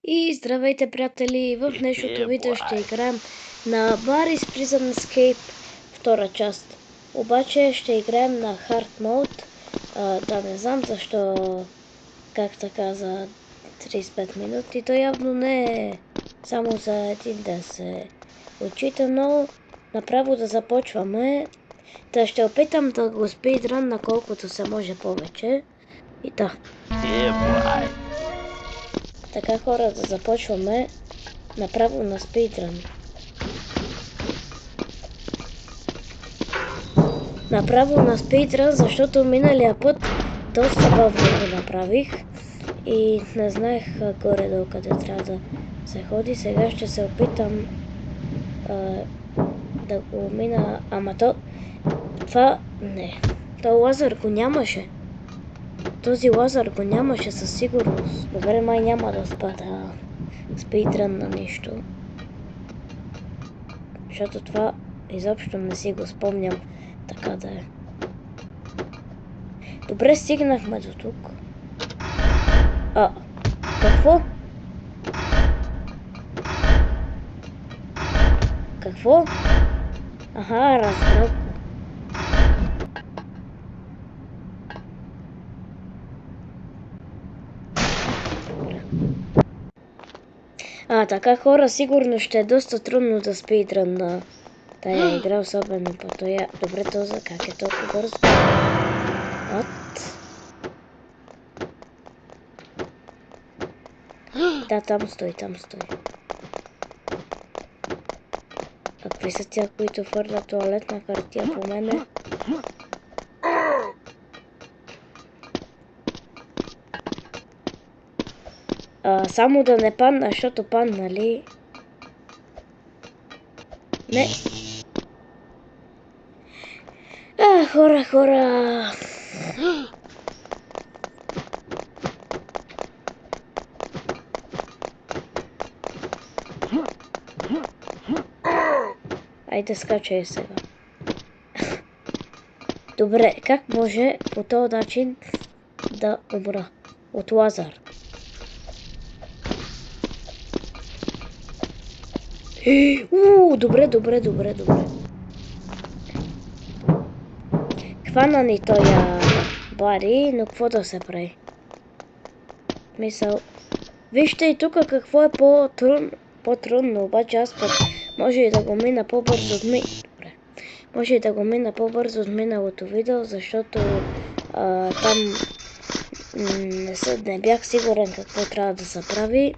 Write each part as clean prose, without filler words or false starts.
И здравейте, приятели! В днешното видео ще играем на Baris Prison Escape втора част. Обаче ще играем на Hard Mode. Да, не знам защо, как така за 35 минути. То явно не е само за един ден се отчита, но направо да започваме. Та ще опитам да го спидран на колкото се може повече. И да. Така, хора, да започваме направо на спидран. Направо на спидран, защото миналия път доста бавно го направих и не знаех горе-долу къде трябва да се ходи. Сега ще се опитам да го мина, ама това не. То лазер го нямаше. Този лазер го нямаше със сигурност. Добре, май няма да спада спидран на нищо. Защото това изобщо не си го спомням така да е. Добре, стигнахме до тук. Какво? Какво? Аха, разбрах. Така, хора, сигурно ще е доста трудно да спидран на тая игра, особено по тоя. Добре, този как е толкова бързо? Да, там стои. Какви са тя, които фърлят туалетна хартия по мене? Само да не падна, защото паднали. Не. Хора. Айде, скачай сега. Добре, как може по този начин да умра от лазер? Добре. Хвана ни тоя Бари, но какво да се прави? Мисъл. Вижте и тук какво е по-трудно, обаче аз пък може и да го мина по-бързо от миналото видео, защото там не бях сигурен какво трябва да се прави,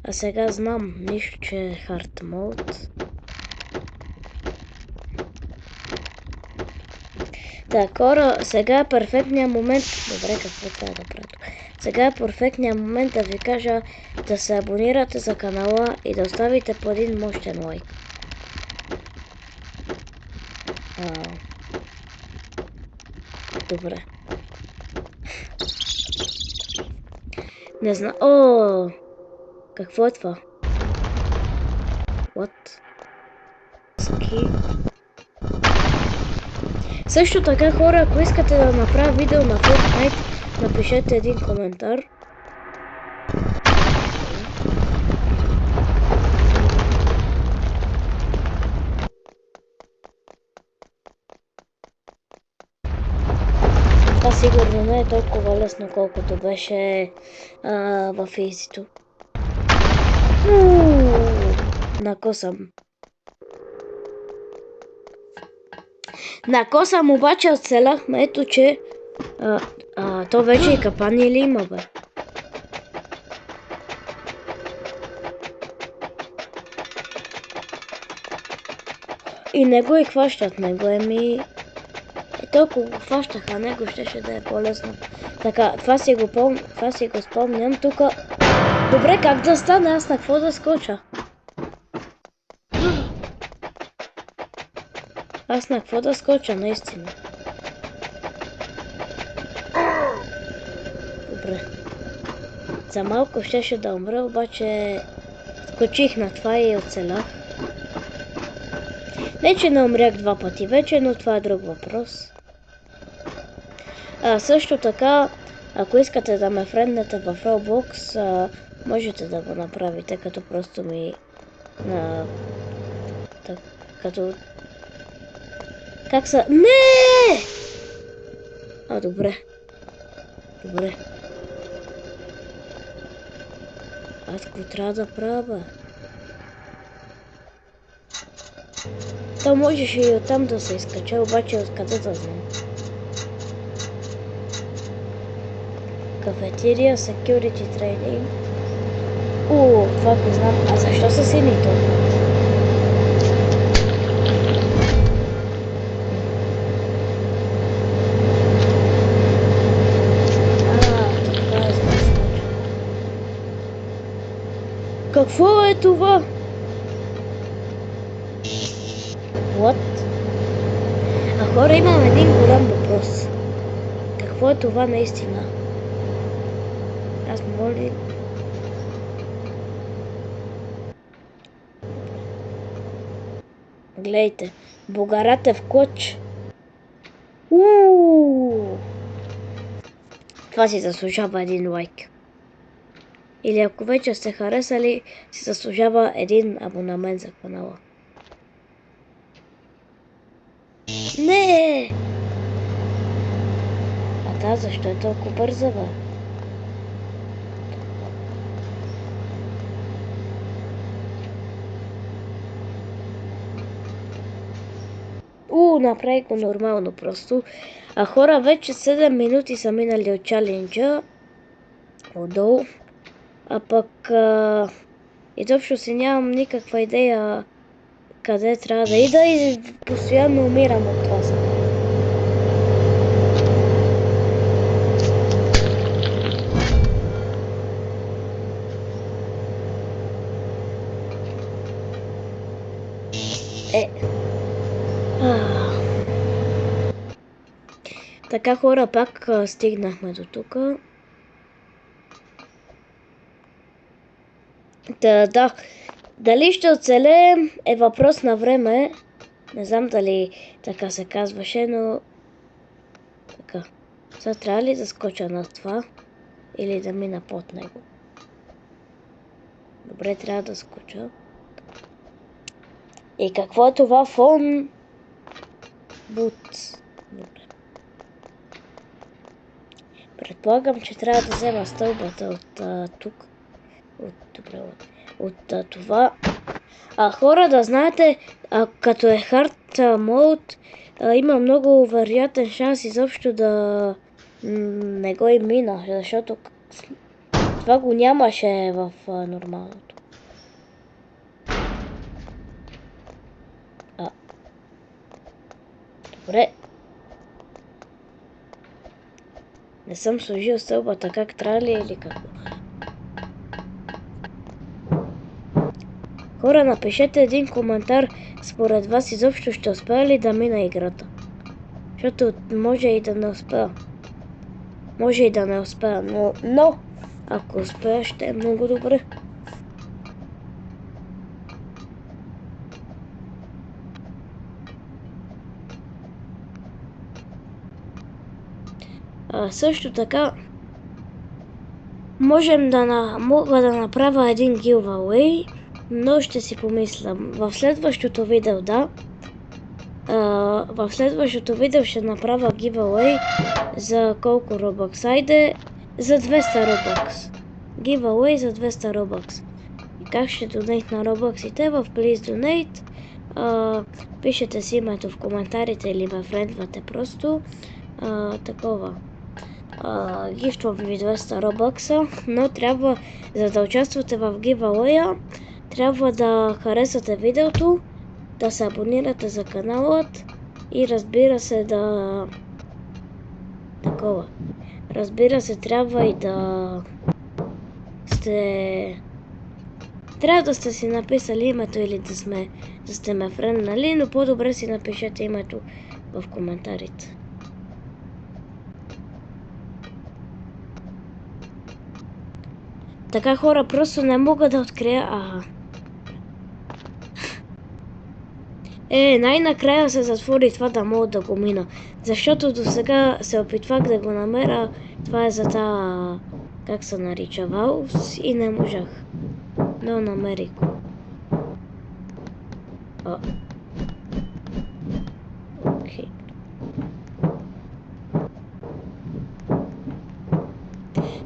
а сега знам нищо, че е Hard Mode. Так, хора, сега е перфектният момент. Добре, какво трябва да правя? Сега е перфектният момент да ви кажа да се абонирате за канала и да оставите по един мощен лайк. Добре. Не знам. Какво е това? What? Ски. Също така, хора, ако искате да направя видео на Fortnite, напишете един коментар. Това сигурно не е толкова лесно, колкото беше в Easy-то. Накосам, обаче оцелахме. Ето, че то вече и капани ли има, бе? И него и хващат, толкова го хващаха, него щеше да е по-лесно. Така, това си го спомням. Тук. Добре, как да стане? Аз на какво да скоча? Наистина. Добре. За малко щеше да умра, обаче скочих на това и оцелях. Не, че не умрях два пъти вече, но това е друг въпрос. Също така, ако искате да ме френднете в Roblox, Можете да го направите, като просто ми като... Как са... Не! Добре. Добре. Аз какво трябва да правя? То можеше и оттам да се изкача, обаче откъде да знам. Кафетерия, security training. Това го знам. А защо са синито? Това е значи. Какво е това? What? Хора, имам един голям въпрос. Какво е това наистина? Аз моля... Глейте, Бугаратев коч. Това си заслужава един лайк. Или ако вече сте харесали, си заслужава един абонамент за канала. Не! А защо е толкова бърза, бе? Направи го нормално просто. А хора, вече 7 минути са минали от чаленджа. Отдолу. А пък... изобщо си нямам никаква идея къде трябва да ида и постоянно умирам от това сега. Така, хора, пак стигнахме до тук. Да. Дали ще оцелеем е въпрос на време. Не знам дали така се казваше, но... Така. Сега трябва ли да скоча на това? Или да мина под него? Добре, трябва да скоча. И какво е това? Фон... Бут. Добре. Предполагам, че трябва да взема стълбата от тук. От това. Хора, да знаете, като е Hard Mode, има много вероятен шанс изобщо да не го и мина, защото това го нямаше в нормалното. Добре. Не съм сложил стълбата как трябва ли или какво. Хора, напишете един коментар, според вас изобщо ще успея ли да мина играта. Защото може и да не успея. Може и да не успея, но ако успея, ще е много добре. Също така, мога да направя един giveaway, но ще си помисля. В следващото видео, в следващото видео ще направя giveaway за колко Robux. Айде, за 200 Robux. Giveaway за 200 Robux. И как ще донейт на Robux-ите? В Please Donate. Пишете си името в коментарите или ме френдвате просто. Такова. Гифтвам ви 200 Robux, но трябва, за да участвате в giveaway, трябва да харесате видеото, да се абонирате за каналът и разбира се Разбира се, трябва и трябва да сте си написали името или да сте ме френднали, но по-добре си напишете името в коментарите. Така, хора, просто не мога да открия... най-накрая се затвори това да мога да го мина. Защото до сега се опитвах да го намеря. Това е за как се нарича, Valves и не можах да намерих го. Окей.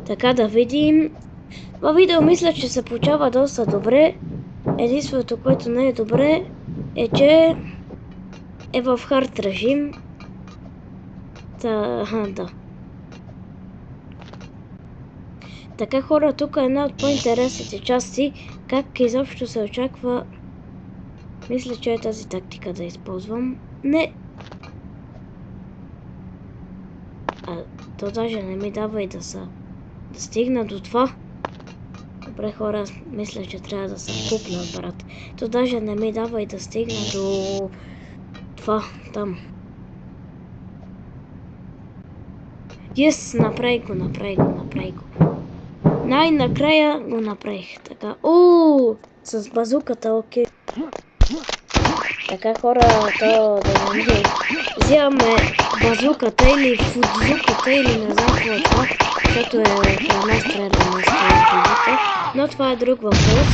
Така да видим. Във видео мисля, че се получава доста добре. Единственото, което не е добре, е, че е в хард режим. Да. Така хора, тук е една от по-интересните части, как изобщо се очаква. Мисля, че е тази тактика да използвам. Не. То даже не ми дава и да стигна до това. Добре хора, мисля, че трябва да се купна апарат. То даже не ми дава и да стигна до това там. Направих го. Най-накрая го направих. Така. С базуката, окей. Така хора, то да не взимаме базуката или фудзуката или не знам какво е това, защото е храна стреляна с. Но това е друг въпрос.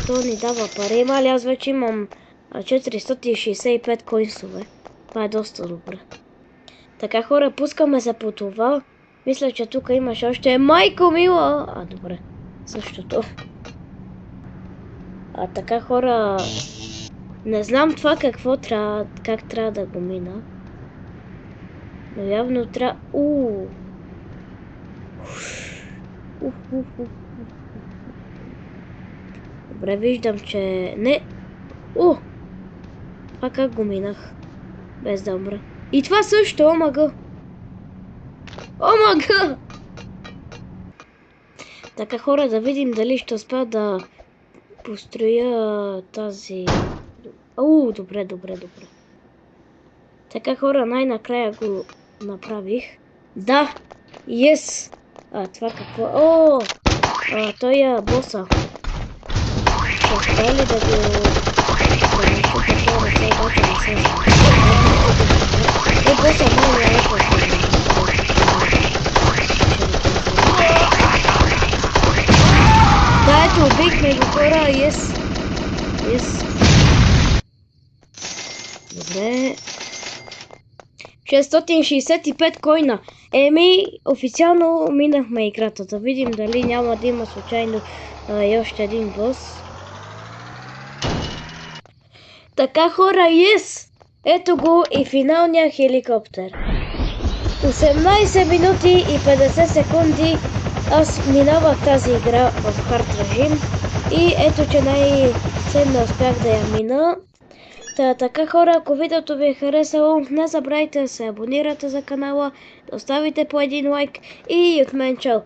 То ни дава пари, али аз вече имам 465 койнсове. Това е доста добре. Така хора, пускаме се по това. Мисля, че тук имаш още майко мила. Добре. Същото. Така хора, не знам това как трябва да го мина. Но явно трябва. Добре, виждам, че не. Това как го минах? Без да умра. И това също, омага! Така хора, да видим дали ще успя да построя тази. Добре. Така хора, най-накрая го направих. Да! Yes! Това какво? Той е боса. Ще ли да го. Боса много е да, ето, убихме го хора, yes. Добре. 665 койна. Официално минахме играта. Да видим дали няма да има случайно и още един бос. Така хора, yes! Ето го и финалния хеликоптер. 18 минути и 50 секунди аз минавах тази игра в хард режим и ето, че най-сетне успях да я мина. Така хора, ако видеото ви е харесало, не забравяйте да се абонирате за канала, да оставите по един лайк и от мен чао!